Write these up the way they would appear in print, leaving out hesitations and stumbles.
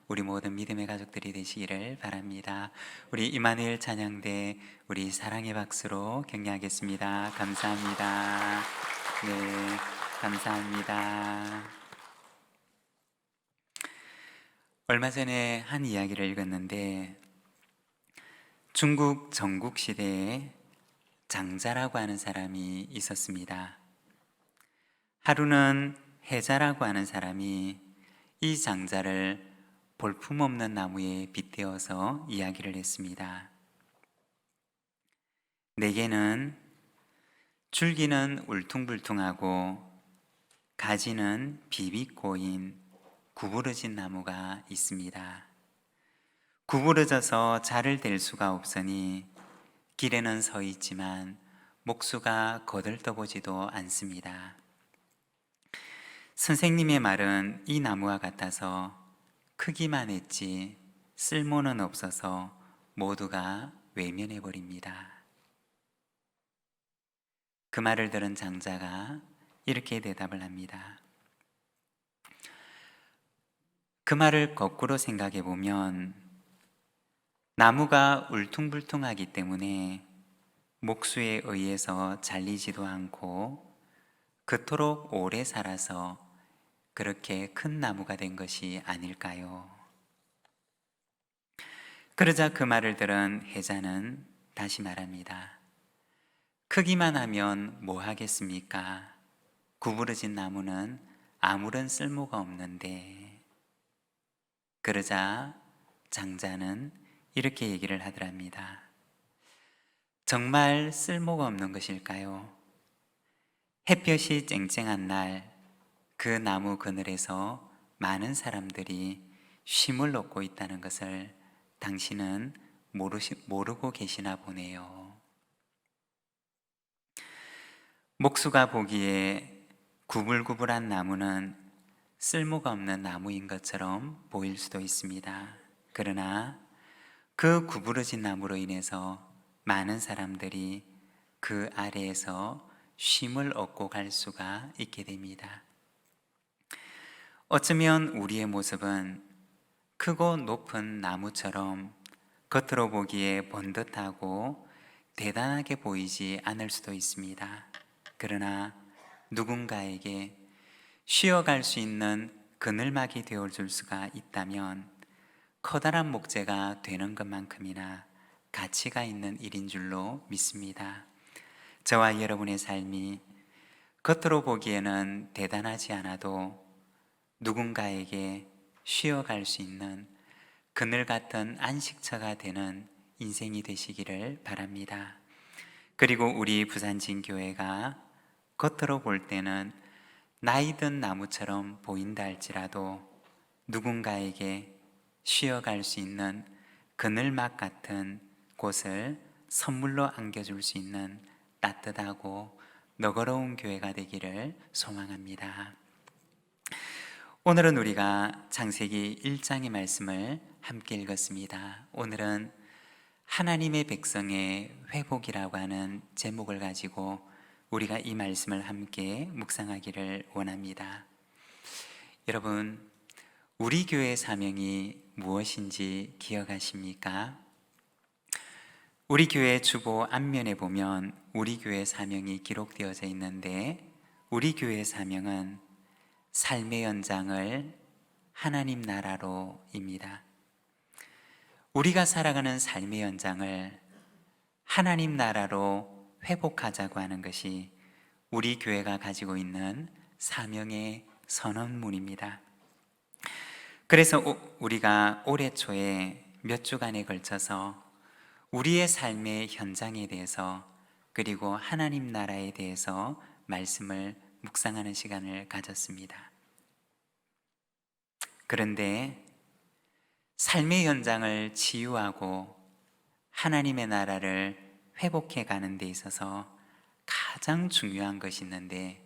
우리 모든 믿음의 가족들이 되시기를 바랍니다. 우리 임마누엘 찬양대 우리 사랑의 박수로 격려하겠습니다. 감사합니다. 네, 감사합니다. 얼마 전에 한 이야기를 읽었는데 중국 전국 시대에 장자라고 하는 사람이 있었습니다. 하루는 해자라고 하는 사람이 이 장자를 볼품없는 나무에 빗대어서 이야기를 했습니다. 내게는 줄기는 울퉁불퉁하고 가지는 비비꼬인 구부러진 나무가 있습니다. 구부러져서 자를 댈 수가 없으니 길에는 서 있지만 목수가 거들떠보지도 않습니다. 선생님의 말은 이 나무와 같아서 크기만 했지 쓸모는 없어서 모두가 외면해버립니다. 그 말을 들은 장자가 이렇게 대답을 합니다. 그 말을 거꾸로 생각해 보면 나무가 울퉁불퉁하기 때문에 목수에 의해서 잘리지도 않고 그토록 오래 살아서 그렇게 큰 나무가 된 것이 아닐까요? 그러자 그 말을 들은 해자는 다시 말합니다. 크기만 하면 뭐 하겠습니까? 구부러진 나무는 아무런 쓸모가 없는데. 그러자 장자는 이렇게 얘기를 하더랍니다. 정말 쓸모가 없는 것일까요? 햇볕이 쨍쨍한 날 그 나무 그늘에서 많은 사람들이 쉼을 얻고 있다는 것을 당신은 모르고 계시나 보네요. 목수가 보기에 구불구불한 나무는 쓸모가 없는 나무인 것처럼 보일 수도 있습니다. 그러나 그 구부러진 나무로 인해서 많은 사람들이 그 아래에서 쉼을 얻고 갈 수가 있게 됩니다. 어쩌면 우리의 모습은 크고 높은 나무처럼 겉으로 보기에 번듯하고 대단하게 보이지 않을 수도 있습니다. 그러나 누군가에게 쉬어갈 수 있는 그늘막이 되어줄 수가 있다면 커다란 목재가 되는 것만큼이나 가치가 있는 일인 줄로 믿습니다. 저와 여러분의 삶이 겉으로 보기에는 대단하지 않아도 누군가에게 쉬어갈 수 있는 그늘 같은 안식처가 되는 인생이 되시기를 바랍니다. 그리고 우리 부산진교회가 겉으로 볼 때는 나이든 나무처럼 보인다 할지라도 누군가에게 쉬어갈 수 있는 그늘막 같은 곳을 선물로 안겨줄 수 있는 따뜻하고 너그러운 교회가 되기를 소망합니다. 오늘은 우리가 창세기 1장의 말씀을 함께 읽었습니다. 오늘은 하나님의 백성의 회복이라고 하는 제목을 가지고 우리가 이 말씀을 함께 묵상하기를 원합니다. 여러분, 우리 교회의 사명이 무엇인지 기억하십니까? 우리 교회 주보 앞면에 보면 우리 교회 사명이 기록되어져 있는데 우리 교회의 사명은 삶의 연장을 하나님 나라로입니다. 우리가 살아가는 삶의 연장을 하나님 나라로 회복하자고 하는 것이 우리 교회가 가지고 있는 사명의 선언문입니다. 그래서 우리가 올해 초에 몇 주간에 걸쳐서 우리의 삶의 현장에 대해서 그리고 하나님 나라에 대해서 말씀을 묵상하는 시간을 가졌습니다. 그런데 삶의 현장을 치유하고 하나님의 나라를 회복해 가는 데 있어서 가장 중요한 것이 있는데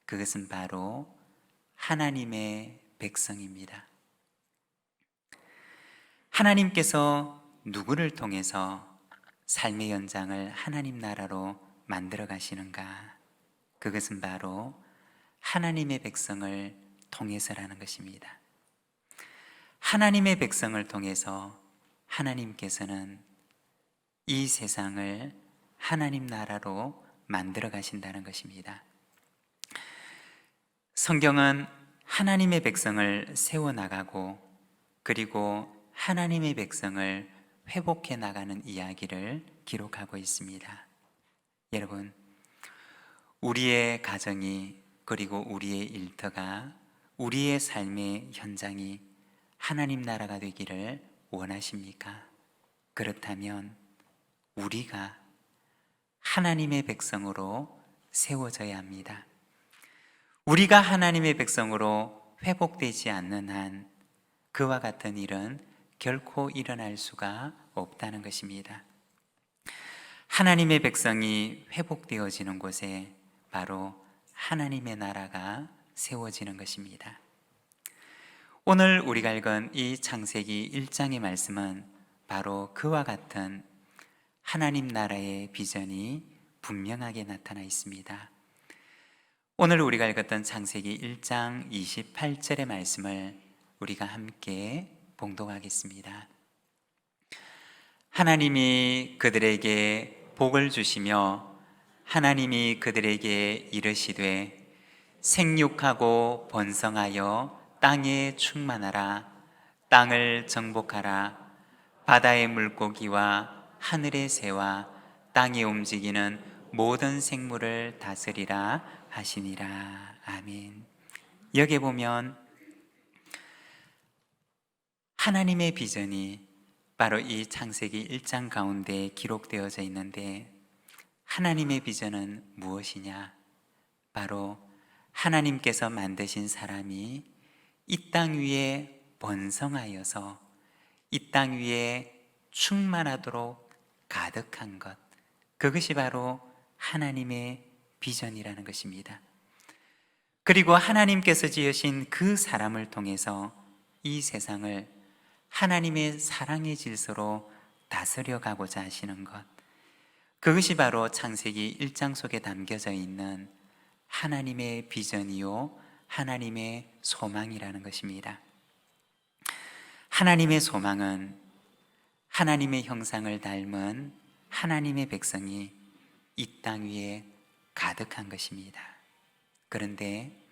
그것은 바로 하나님의 백성입니다. 하나님께서 누구를 통해서 삶의 연장을 하나님 나라로 만들어 가시는가? 그것은 바로 하나님의 백성을 통해서라는 것입니다. 하나님의 백성을 통해서 하나님께서는 이 세상을 하나님 나라로 만들어 가신다는 것입니다. 성경은 하나님의 백성을 세워나가고 그리고 하나님의 백성을 회복해 나가는 이야기를 기록하고 있습니다. 여러분, 우리의 가정이 그리고 우리의 일터가 우리의 삶의 현장이 하나님 나라가 되기를 원하십니까? 그렇다면 우리가 하나님의 백성으로 세워져야 합니다. 우리가 하나님의 백성으로 회복되지 않는 한 그와 같은 일은 결코 일어날 수가 없다는 것입니다. 하나님의 백성이 회복되어지는 곳에 바로 하나님의 나라가 세워지는 것입니다. 오늘 우리가 읽은 이 창세기 1장의 말씀은 바로 그와 같은 하나님 나라의 비전이 분명하게 나타나 있습니다. 오늘 우리가 읽었던 창세기 1장 28절의 말씀을 우리가 함께 봉독하겠습니다. 하나님이 그들에게 복을 주시며 하나님이 그들에게 이르시되 생육하고 번성하여 땅에 충만하라. 땅을 정복하라. 바다의 물고기와 하늘의 새와 땅에 움직이는 모든 생물을 다스리라 하시니라. 아멘. 여기 보면 하나님의 비전이 바로 이 창세기 1장 가운데 기록되어져 있는데, 하나님의 비전은 무엇이냐? 바로 하나님께서 만드신 사람이 이 땅 위에 번성하여서 이 땅 위에 충만하도록 가득한 것, 그것이 바로 하나님의 비전이라는 것입니다. 그리고 하나님께서 지으신 그 사람을 통해서 이 세상을 하나님의 사랑의 질서로 다스려 가고자 하시는 것, 그것이 바로 창세기 1장 속에 담겨져 있는 하나님의 비전이요 하나님의 소망이라는 것입니다. 하나님의 소망은 하나님의 형상을 닮은 하나님의 백성이 이 땅 위에 가득한 것입니다. 그런데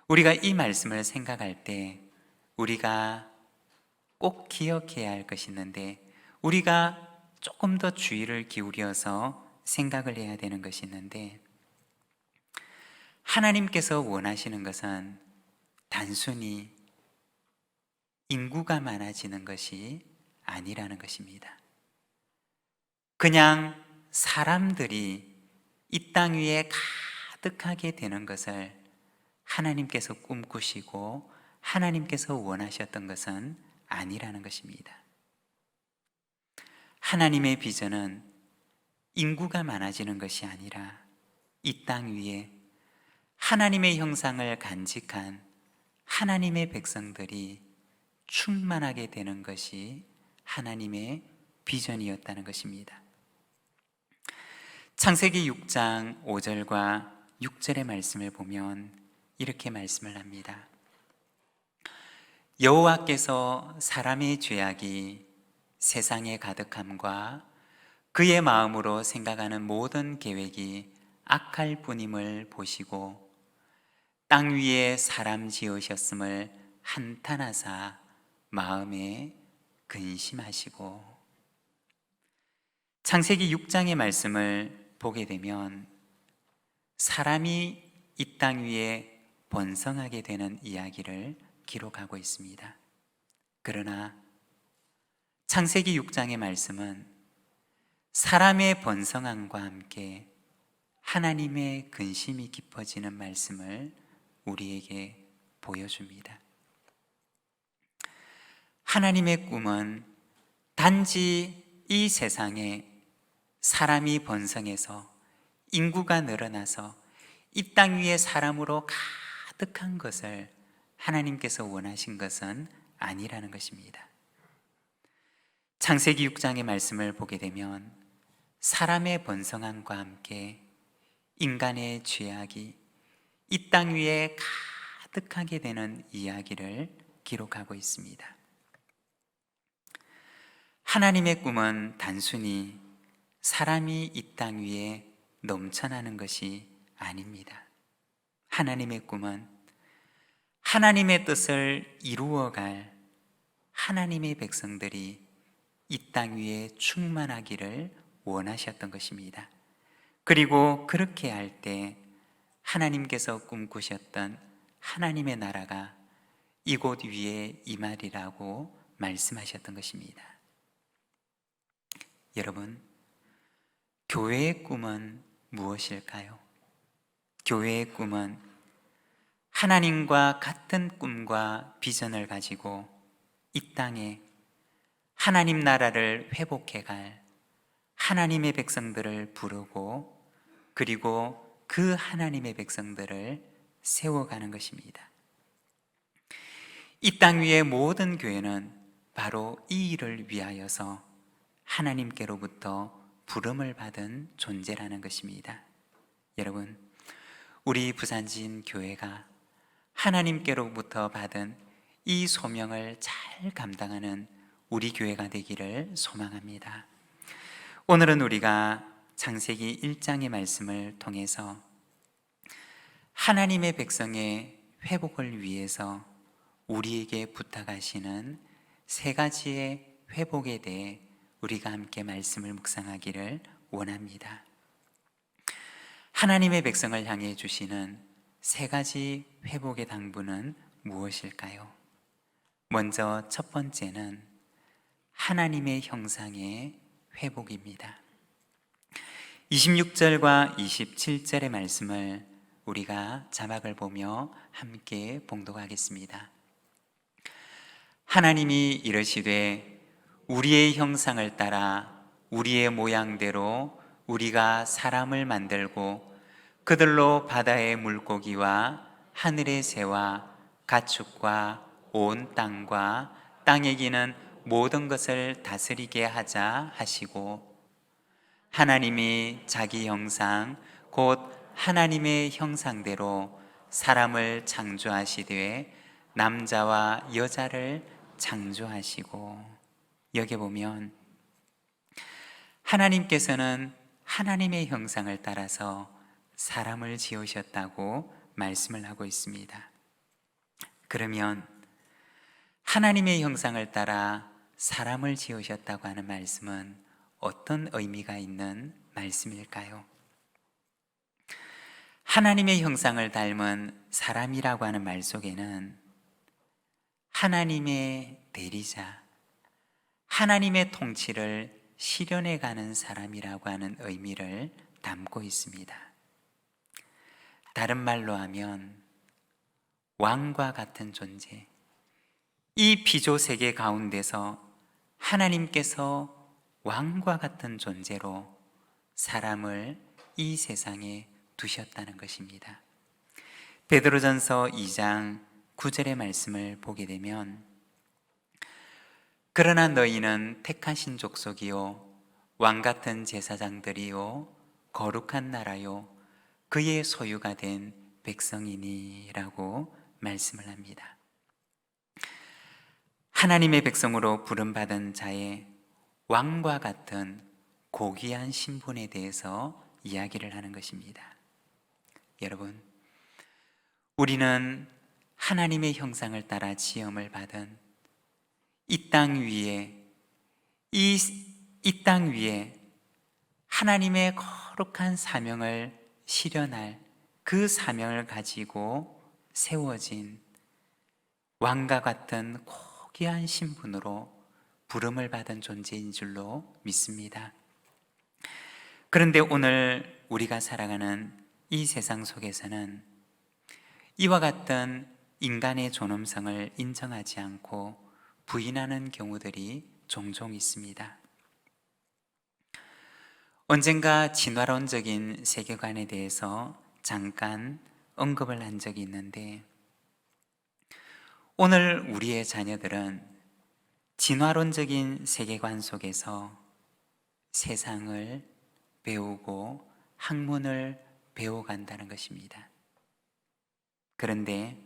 우리가 이 말씀을 생각할 때 우리가 꼭 기억해야 할 것이 있는데, 우리가 조금 더 주의를 기울여서 생각을 해야 되는 것이 있는데, 하나님께서 원하시는 것은 단순히 인구가 많아지는 것이 아니라는 것입니다. 그냥 사람들이 이 땅 위에 가득하게 되는 것을 하나님께서 꿈꾸시고 하나님께서 원하셨던 것은 아니라는 것입니다. 하나님의 비전은 인구가 많아지는 것이 아니라 이 땅 위에 하나님의 형상을 간직한 하나님의 백성들이 충만하게 되는 것이 하나님의 비전이었다는 것입니다. 창세기 6장 5절과 6절의 말씀을 보면 이렇게 말씀을 합니다. 여호와께서 사람의 죄악이 세상에 가득함과 그의 마음으로 생각하는 모든 계획이 악할 뿐임을 보시고 땅 위에 사람 지으셨음을 한탄하사 마음에 근심하시고. 창세기 6장의 말씀을 보게 되면 사람이 이 땅 위에 번성하게 되는 이야기를 기록하고 있습니다. 그러나 창세기 6장의 말씀은 사람의 번성함과 함께 하나님의 근심이 깊어지는 말씀을 우리에게 보여줍니다. 하나님의 꿈은 단지 이 세상에 사람이 번성해서 인구가 늘어나서 이 땅 위에 사람으로 가득한 것을 하나님께서 원하신 것은 아니라는 것입니다. 창세기 6장의 말씀을 보게 되면 사람의 번성함과 함께 인간의 죄악이 이 땅 위에 가득하게 되는 이야기를 기록하고 있습니다. 하나님의 꿈은 단순히 사람이 이 땅 위에 넘쳐나는 것이 아닙니다. 하나님의 꿈은 하나님의 뜻을 이루어갈 하나님의 백성들이 이 땅 위에 충만하기를 원하셨던 것입니다. 그리고 그렇게 할 때 하나님께서 꿈꾸셨던 하나님의 나라가 이곳 위에 임하리라고 말씀하셨던 것입니다. 여러분, 교회의 꿈은 무엇일까요? 교회의 꿈은 하나님과 같은 꿈과 비전을 가지고 이 땅에 하나님 나라를 회복해 갈 하나님의 백성들을 부르고 그리고 그 하나님의 백성들을 세워가는 것입니다. 이 땅 위의 모든 교회는 바로 이 일을 위하여서 하나님께로부터 부름을 받은 존재라는 것입니다. 여러분, 우리 부산진 교회가 하나님께로부터 받은 이 소명을 잘 감당하는 우리 교회가 되기를 소망합니다. 오늘은 우리가 창세기 1장의 말씀을 통해서 하나님의 백성의 회복을 위해서 우리에게 부탁하시는 세 가지의 회복에 대해 우리가 함께 말씀을 묵상하기를 원합니다. 하나님의 백성을 향해 주시는 세 가지 회복의 당부는 무엇일까요? 먼저 첫 번째는 하나님의 형상의 회복입니다. 26절과 27절의 말씀을 우리가 자막을 보며 함께 봉독하겠습니다. 하나님이 이르시되 우리의 형상을 따라 우리의 모양대로 우리가 사람을 만들고 그들로 바다의 물고기와 하늘의 새와 가축과 온 땅과 땅에 기는 모든 것을 다스리게 하자 하시고, 하나님이 자기 형상 곧 하나님의 형상대로 사람을 창조하시되 남자와 여자를 창조하시고. 여기 보면 하나님께서는 하나님의 형상을 따라서 사람을 지으셨다고 말씀을 하고 있습니다. 그러면 하나님의 형상을 따라 사람을 지으셨다고 하는 말씀은 어떤 의미가 있는 말씀일까요? 하나님의 형상을 닮은 사람이라고 하는 말 속에는 하나님의 대리자, 하나님의 통치를 실현해 가는 사람이라고 하는 의미를 담고 있습니다. 다른 말로 하면 왕과 같은 존재, 이 피조 세계 가운데서 하나님께서 왕과 같은 존재로 사람을 이 세상에 두셨다는 것입니다. 베드로전서 2장 9절의 말씀을 보게 되면, 그러나 너희는 택하신 족속이요 왕 같은 제사장들이요 거룩한 나라요 그의 소유가 된 백성이니 라고 말씀을 합니다. 하나님의 백성으로 부름받은 자의 왕과 같은 고귀한 신분에 대해서 이야기를 하는 것입니다. 여러분, 우리는 하나님의 형상을 따라 지음을 받은 이 땅 위에 하나님의 거룩한 사명을 실현할 그 사명을 가지고 세워진 왕과 같은 고귀한 신분으로 부름을 받은 존재인 줄로 믿습니다. 그런데 오늘 우리가 살아가는 이 세상 속에서는 이와 같은 인간의 존엄성을 인정하지 않고 부인하는 경우들이 종종 있습니다. 언젠가 진화론적인 세계관에 대해서 잠깐 언급을 한 적이 있는데, 오늘 우리의 자녀들은 진화론적인 세계관 속에서 세상을 배우고 학문을 배워간다는 것입니다. 그런데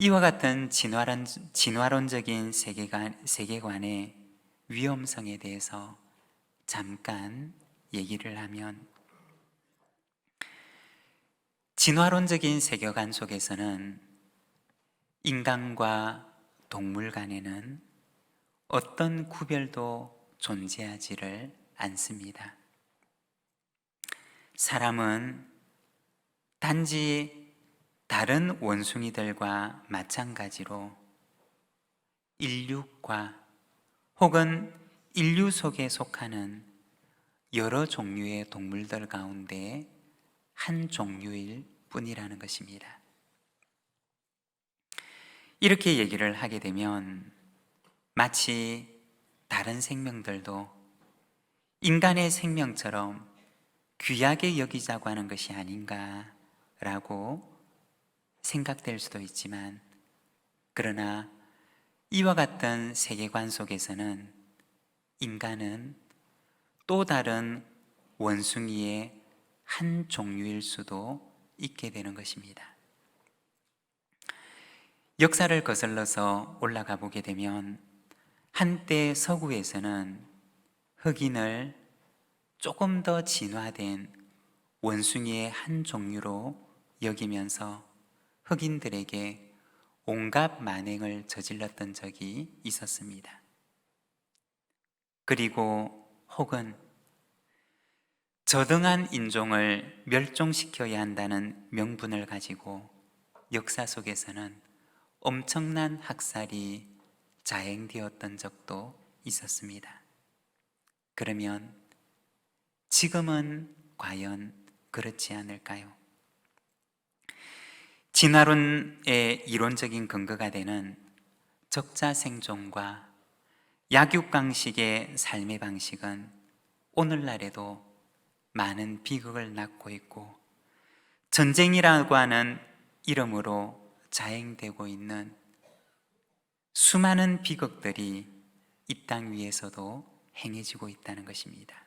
이와 같은 진화론적인 세계관의 위험성에 대해서 잠깐 얘기를 하면, 진화론적인 세계관 속에서는 인간과 동물 간에는 어떤 구별도 존재하지를 않습니다. 사람은 단지 다른 원숭이들과 마찬가지로 인류과 혹은 인류 속에 속하는 여러 종류의 동물들 가운데 한 종류일 뿐이라는 것입니다. 이렇게 얘기를 하게 되면 마치 다른 생명들도 인간의 생명처럼 귀하게 여기자고 하는 것이 아닌가라고 생각될 수도 있지만, 그러나 이와 같은 세계관 속에서는 인간은 또 다른 원숭이의 한 종류일 수도 있게 되는 것입니다. 역사를 거슬러서 올라가 보게 되면 한때 서구에서는 흑인을 조금 더 진화된 원숭이의 한 종류로 여기면서 흑인들에게 온갖 만행을 저질렀던 적이 있었습니다. 그리고 혹은 저등한 인종을 멸종시켜야 한다는 명분을 가지고 역사 속에서는 엄청난 학살이 자행되었던 적도 있었습니다. 그러면 지금은 과연 그렇지 않을까요? 진화론의 이론적인 근거가 되는 적자생존과 약육강식의 삶의 방식은 오늘날에도 많은 비극을 낳고 있고, 전쟁이라고 하는 이름으로 자행되고 있는 수많은 비극들이 이 땅 위에서도 행해지고 있다는 것입니다.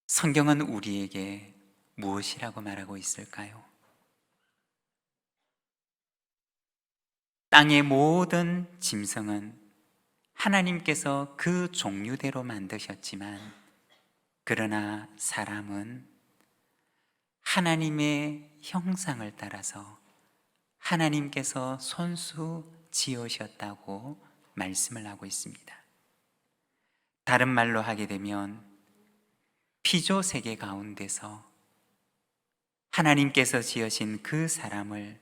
성경은 우리에게 무엇이라고 말하고 있을까요? 땅의 모든 짐승은 하나님께서 그 종류대로 만드셨지만, 그러나 사람은 하나님의 형상을 따라서 하나님께서 손수 지으셨다고 말씀을 하고 있습니다. 다른 말로 하게 되면 피조 세계 가운데서 하나님께서 지으신 그 사람을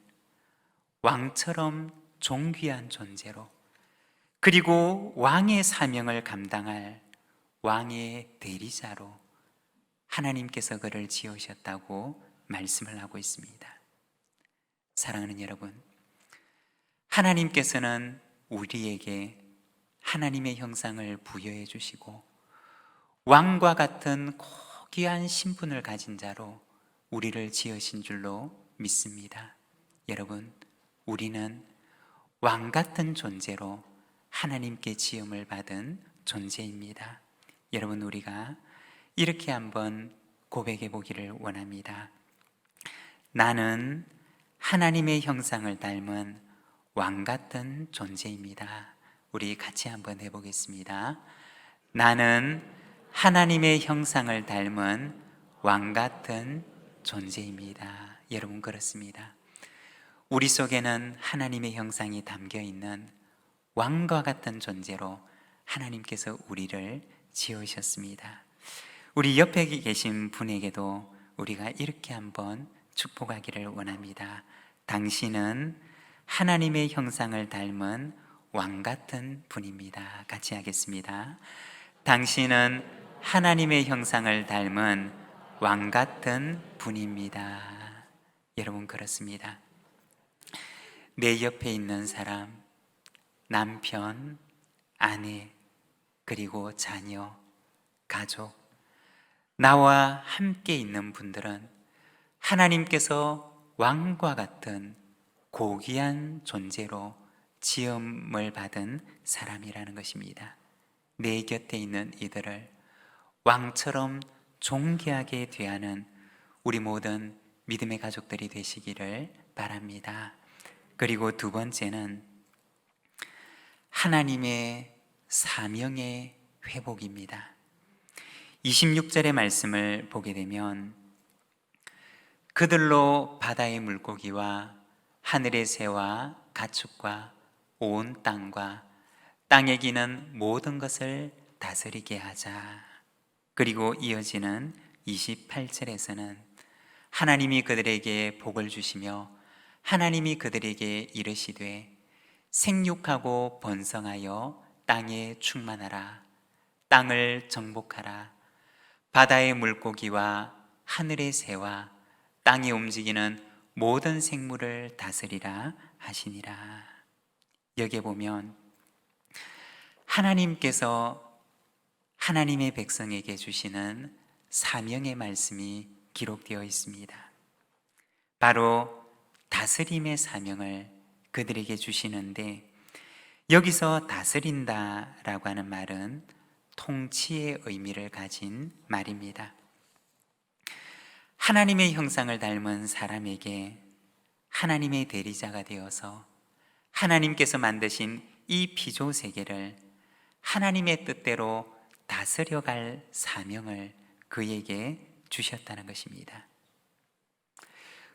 왕처럼 존귀한 존재로, 그리고 왕의 사명을 감당할 왕의 대리자로 하나님께서 그를 지으셨다고 말씀을 하고 있습니다. 사랑하는 여러분, 하나님께서는 우리에게 하나님의 형상을 부여해 주시고 왕과 같은 고귀한 신분을 가진 자로 우리를 지으신 줄로 믿습니다. 여러분, 우리는 왕 같은 존재로 하나님께 지음을 받은 존재입니다. 여러분, 우리가 이렇게 한번 고백해 보기를 원합니다. 나는 하나님의 형상을 닮은 왕 같은 존재입니다. 우리 같이 한번 해보겠습니다. 나는 하나님의 형상을 닮은 왕 같은 존재입니다. 여러분, 그렇습니다. 우리 속에는 하나님의 형상이 담겨 있는 왕과 같은 존재로 하나님께서 우리를 지으셨습니다. 우리 옆에 계신 분에게도 우리가 이렇게 한번 축복하기를 원합니다. 당신은 하나님의 형상을 닮은 왕 같은 분입니다. 같이 하겠습니다. 당신은 하나님의 형상을 닮은 왕 같은 분입니다. 여러분, 그렇습니다. 내 옆에 있는 사람, 남편, 아내, 그리고 자녀, 가족, 나와 함께 있는 분들은 하나님께서 왕과 같은 고귀한 존재로 지음을 받은 사람이라는 것입니다. 내 곁에 있는 이들을 왕처럼 존귀하게 대하는 우리 모든 믿음의 가족들이 되시기를 바랍니다. 그리고 두 번째는 하나님의 사명의 회복입니다. 26절의 말씀을 보게 되면 그들로 바다의 물고기와 하늘의 새와 가축과 온 땅과 땅에 기는 모든 것을 다스리게 하자. 그리고 이어지는 28절에서는 하나님이 그들에게 복을 주시며 하나님이 그들에게 이르시되 생육하고 번성하여 땅에 충만하라. 땅을 정복하라. 바다의 물고기와 하늘의 새와 땅에 움직이는 모든 생물을 다스리라 하시니라. 여기에 보면 하나님께서 하나님의 백성에게 주시는 사명의 말씀이 기록되어 있습니다. 바로 다스림의 사명을 그들에게 주시는데, 여기서 다스린다라고 하는 말은 통치의 의미를 가진 말입니다. 하나님의 형상을 닮은 사람에게 하나님의 대리자가 되어서 하나님께서 만드신 이 피조 세계를 하나님의 뜻대로 다스려갈 사명을 그에게 주셨다는 것입니다.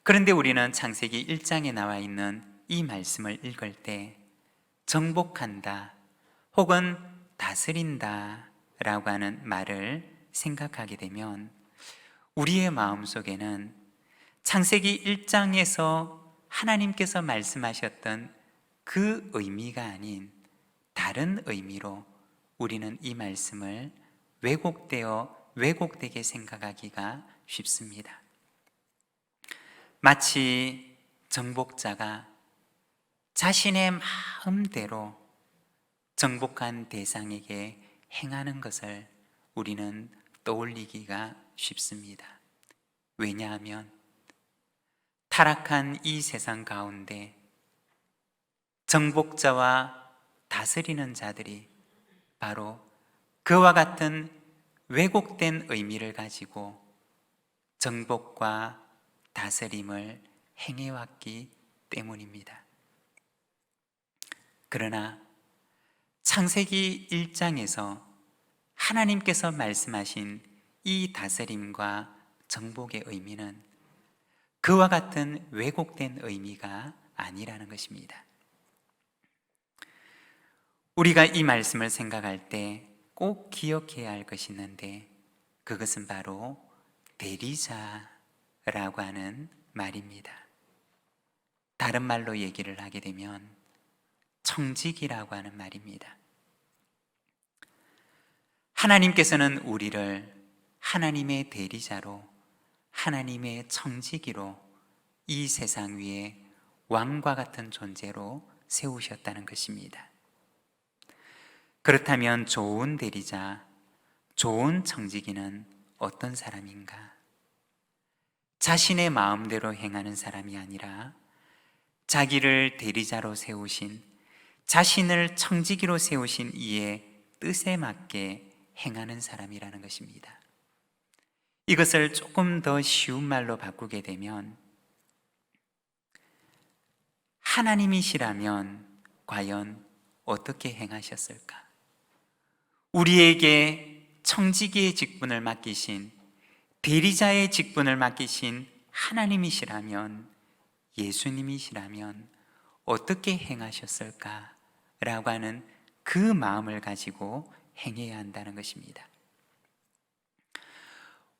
그런데 우리는 창세기 1장에 나와 있는 이 말씀을 읽을 때 정복한다 혹은 다스린다 라고 하는 말을 생각하게 되면 우리의 마음속에는 창세기 1장에서 하나님께서 말씀하셨던 그 의미가 아닌 다른 의미로 우리는 이 말씀을 왜곡되게 생각하기가 쉽습니다. 마치 정복자가 자신의 마음대로 정복한 대상에게 행하는 것을 우리는 떠올리기가 쉽습니다. 왜냐하면 타락한 이 세상 가운데 정복자와 다스리는 자들이 바로 그와 같은 왜곡된 의미를 가지고 정복과 다스림을 행해왔기 때문입니다. 그러나 창세기 1장에서 하나님께서 말씀하신 이 다스림과 정복의 의미는 그와 같은 왜곡된 의미가 아니라는 것입니다. 우리가 이 말씀을 생각할 때 꼭 기억해야 할 것이 있는데, 그것은 바로 대리자라고 하는 말입니다. 다른 말로 얘기를 하게 되면 청직이라고 하는 말입니다. 하나님께서는 우리를 하나님의 대리자로, 하나님의 청지기로 이 세상 위에 왕과 같은 존재로 세우셨다는 것입니다. 그렇다면 좋은 대리자, 좋은 청지기는 어떤 사람인가? 자신의 마음대로 행하는 사람이 아니라 자기를 대리자로 세우신, 자신을 청지기로 세우신 이의 뜻에 맞게 행하는 사람이라는 것입니다. 이것을 조금 더 쉬운 말로 바꾸게 되면, 하나님이시라면 과연 어떻게 행하셨을까? 우리에게 청지기의 직분을 맡기신, 대리자의 직분을 맡기신 하나님이시라면, 예수님이시라면 어떻게 행하셨을까? 라고 하는 그 마음을 가지고 행해야 한다는 것입니다.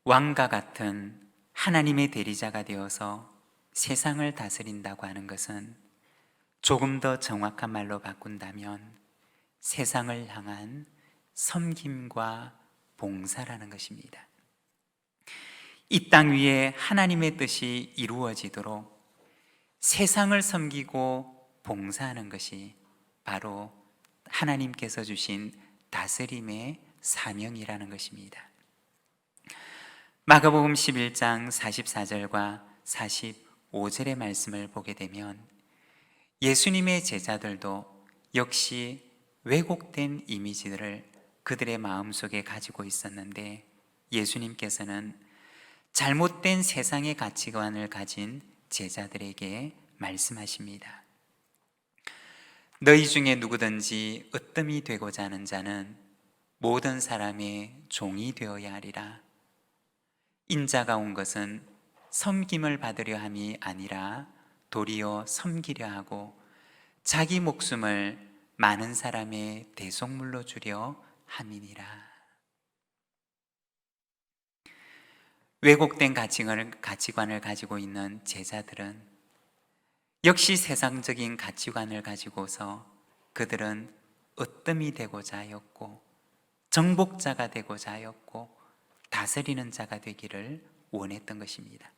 왕과 같은 하나님의 대리자가 되어서 세상을 다스린다고 하는 것은 조금 더 정확한 말로 바꾼다면 세상을 향한 섬김과 봉사라는 것입니다. 이 땅 위에 하나님의 뜻이 이루어지도록 세상을 섬기고 봉사하는 것이 바로 하나님께서 주신 다스림의 사명이라는 것입니다. 마가복음 11장 44절과 45절의 말씀을 보게 되면 예수님의 제자들도 역시 왜곡된 이미지들을 그들의 마음속에 가지고 있었는데, 예수님께서는 잘못된 세상의 가치관을 가진 제자들에게 말씀하십니다. 너희 중에 누구든지 으뜸이 되고자 하는 자는 모든 사람의 종이 되어야 하리라. 인자가 온 것은 섬김을 받으려 함이 아니라 도리어 섬기려 하고 자기 목숨을 많은 사람의 대속물로 주려 함이니라. 왜곡된 가치관을 가지고 있는 제자들은 역시 세상적인 가치관을 가지고서 그들은 으뜸이 되고자 하였고 정복자가 되고자 하였고 다스리는 자가 되기를 원했던 것입니다.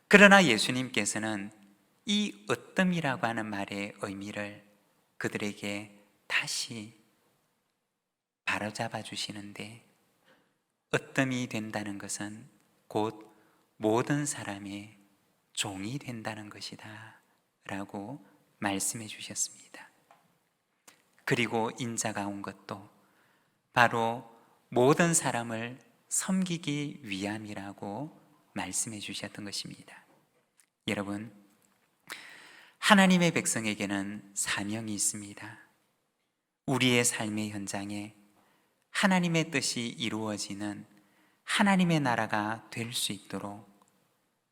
그러나 예수님께서는 이 으뜸이라고 하는 말의 의미를 그들에게 다시 바로잡아 주시는데, 으뜸이 된다는 것은 곧 모든 사람의 종이 된다는 것이다 라고 말씀해 주셨습니다. 그리고 인자가 온 것도 바로 모든 사람을 섬기기 위함이라고 말씀해 주셨던 것입니다. 여러분, 하나님의 백성에게는 사명이 있습니다. 우리의 삶의 현장에 하나님의 뜻이 이루어지는 하나님의 나라가 될 수 있도록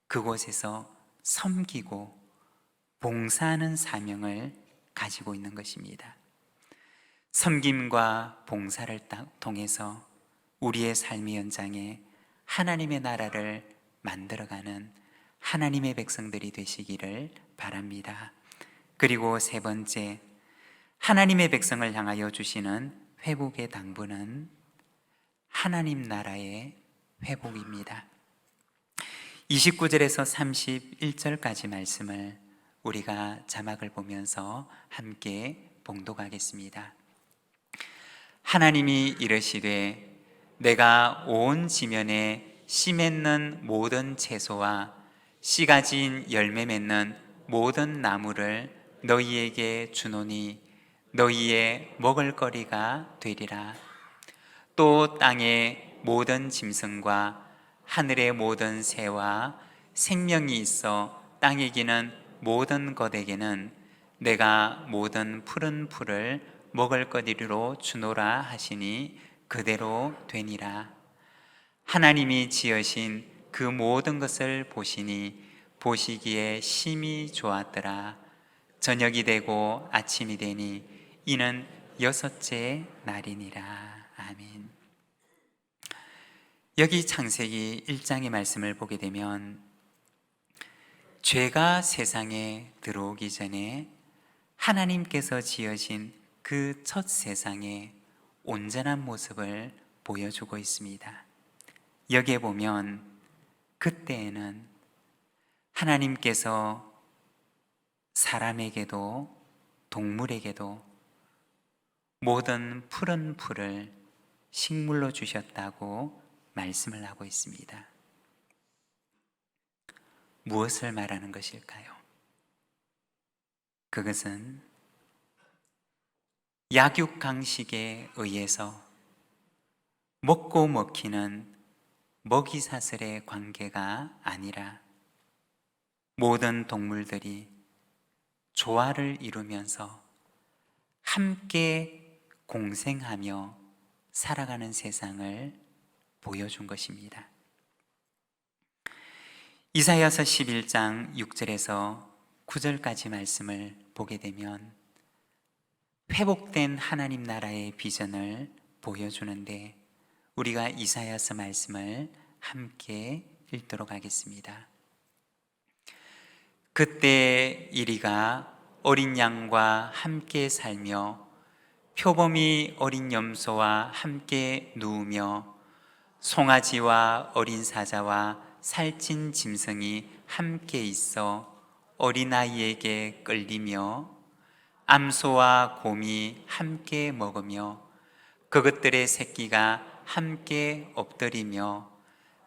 그곳에서 섬기고 봉사하는 사명을 가지고 있는 것입니다. 섬김과 봉사를 통해서 우리의 삶의 현장에 하나님의 나라를 만들어가는 하나님의 백성들이 되시기를 바랍니다. 그리고 세 번째, 하나님의 백성을 향하여 주시는 회복의 당부는 하나님 나라의 회복입니다. 29절에서 31절까지 말씀을 우리가 자막을 보면서 함께 봉독하겠습니다. 하나님이 이르시되 내가 온 지면에 씨 맺는 모든 채소와 씨 가진 열매 맺는 모든 나무를 너희에게 주노니 너희의 먹을거리가 되리라. 또 땅의 모든 짐승과 하늘의 모든 새와 생명이 있어 땅에 기는 모든 것에게는 내가 모든 푸른 풀을 먹을거리로 주노라 하시니 그대로 되니라. 하나님이 지으신 그 모든 것을 보시니 보시기에 심히 좋았더라. 저녁이 되고 아침이 되니 이는 여섯째 날이니라. 아멘. 여기 창세기 1장의 말씀을 보게 되면 죄가 세상에 들어오기 전에 하나님께서 지으신 그 첫 세상의 온전한 모습을 보여주고 있습니다. 여기에 보면 그때에는 하나님께서 사람에게도 동물에게도 모든 푸른 풀을 식물로 주셨다고 말씀을 하고 있습니다. 무엇을 말하는 것일까요? 그것은 약육강식에 의해서 먹고 먹히는 먹이사슬의 관계가 아니라 모든 동물들이 조화를 이루면서 함께 공생하며 살아가는 세상을 보여준 것입니다. 이사야서 11장 6절에서 9절까지 말씀을 보게 되면 회복된 하나님 나라의 비전을 보여주는데 우리가 이사야서 말씀을 함께 읽도록 하겠습니다. 그때 이리가 어린 양과 함께 살며 표범이 어린 염소와 함께 누우며 송아지와 어린 사자와 살찐 짐승이 함께 있어 어린아이에게 끌리며 암소와 곰이 함께 먹으며 그것들의 새끼가 함께 엎드리며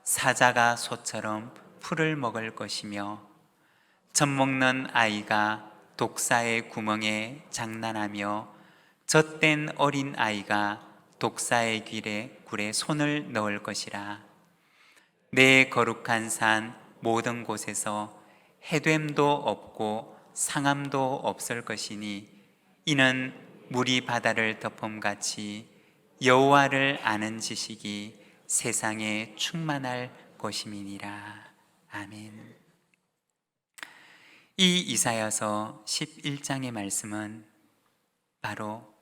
사자가 소처럼 풀을 먹을 것이며 젖먹는 아이가 독사의 구멍에 장난하며 젖된 어린 아이가 독사의 굴에 손을 넣을 것이라. 내 거룩한 산 모든 곳에서 해됨도 없고 상함도 없을 것이니 이는 물이 바다를 덮음같이 여호와를 아는 지식이 세상에 충만할 것임이니라. 아멘. 이 이사야서 11장의 말씀은 바로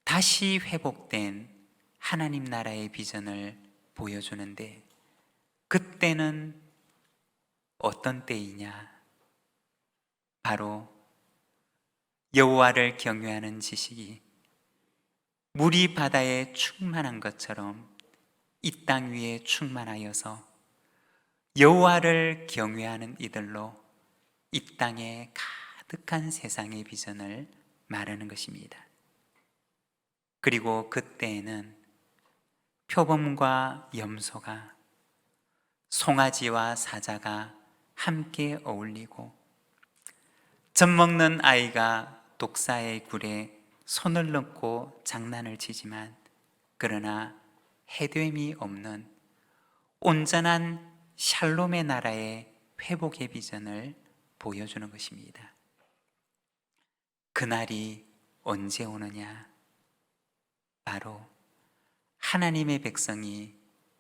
다시 회복된 하나님 나라의 비전을 보여주는데, 그때는 어떤 때이냐? 바로 여호와를 경외하는 지식이 물이 바다에 충만한 것처럼 이 땅 위에 충만하여서 여호와를 경외하는 이들로 이 땅에 가득한 세상의 비전을 말하는 것입니다. 그리고 그때에는 표범과 염소가, 송아지와 사자가 함께 어울리고, 젖 먹는 아이가 독사의 굴에 손을 넣고 장난을 치지만 그러나 해됨이 없는 온전한 샬롬의 나라의 회복의 비전을 보여주는 것입니다. 그날이 언제 오느냐? 바로 하나님의 백성이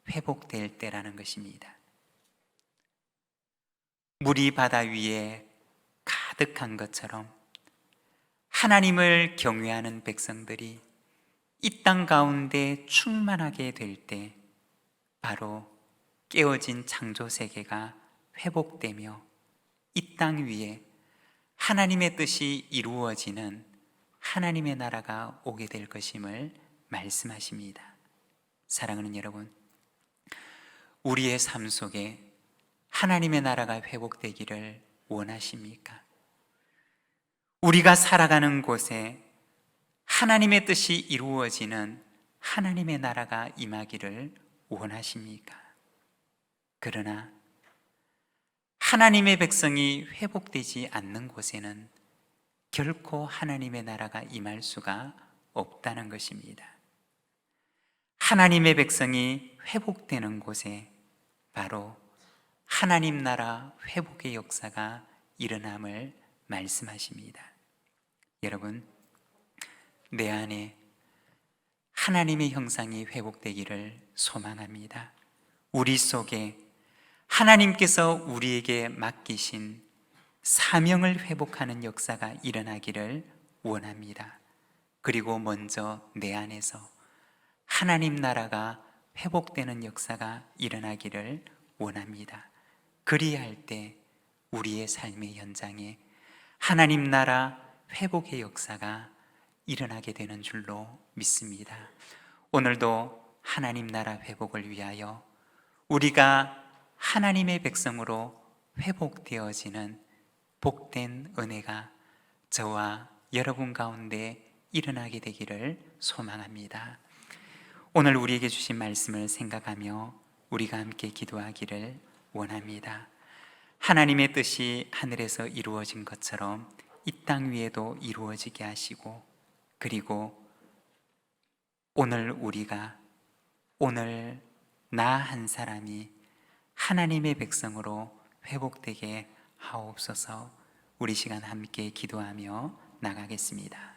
회복될 때라는 것입니다. 물이 바다 위에 가득한 것처럼 하나님을 경외하는 백성들이 이 땅 가운데 충만하게 될 때 바로 깨어진 창조 세계가 회복되며 이 땅 위에 하나님의 뜻이 이루어지는 하나님의 나라가 오게 될 것임을 말씀하십니다. 사랑하는 여러분, 우리의 삶 속에 하나님의 나라가 회복되기를 원하십니까? 우리가 살아가는 곳에 하나님의 뜻이 이루어지는 하나님의 나라가 임하기를 원하십니까? 그러나 하나님의 백성이 회복되지 않는 곳에는 결코 하나님의 나라가 임할 수가 없다는 것입니다. 하나님의 백성이 회복되는 곳에 바로 하나님 나라 회복의 역사가 일어남을 말씀하십니다. 여러분, 내 안에 하나님의 형상이 회복되기를 소망합니다. 우리 속에 하나님께서 우리에게 맡기신 사명을 회복하는 역사가 일어나기를 원합니다. 그리고 먼저 내 안에서 하나님 나라가 회복되는 역사가 일어나기를 원합니다. 그리할 때 우리의 삶의 현장에 하나님 나라 회복의 역사가 일어나게 되는 줄로 믿습니다. 오늘도 하나님 나라 회복을 위하여 우리가 하나님의 백성으로 회복되어지는 복된 은혜가 저와 여러분 가운데 일어나게 되기를 소망합니다. 오늘 우리에게 주신 말씀을 생각하며 우리가 함께 기도하기를 원합니다. 하나님의 뜻이 하늘에서 이루어진 것처럼 이 땅 위에도 이루어지게 하시고, 그리고 오늘 나 한 사람이 하나님의 백성으로 회복되게 하옵소서. 우리 시간 함께 기도하며 나가겠습니다.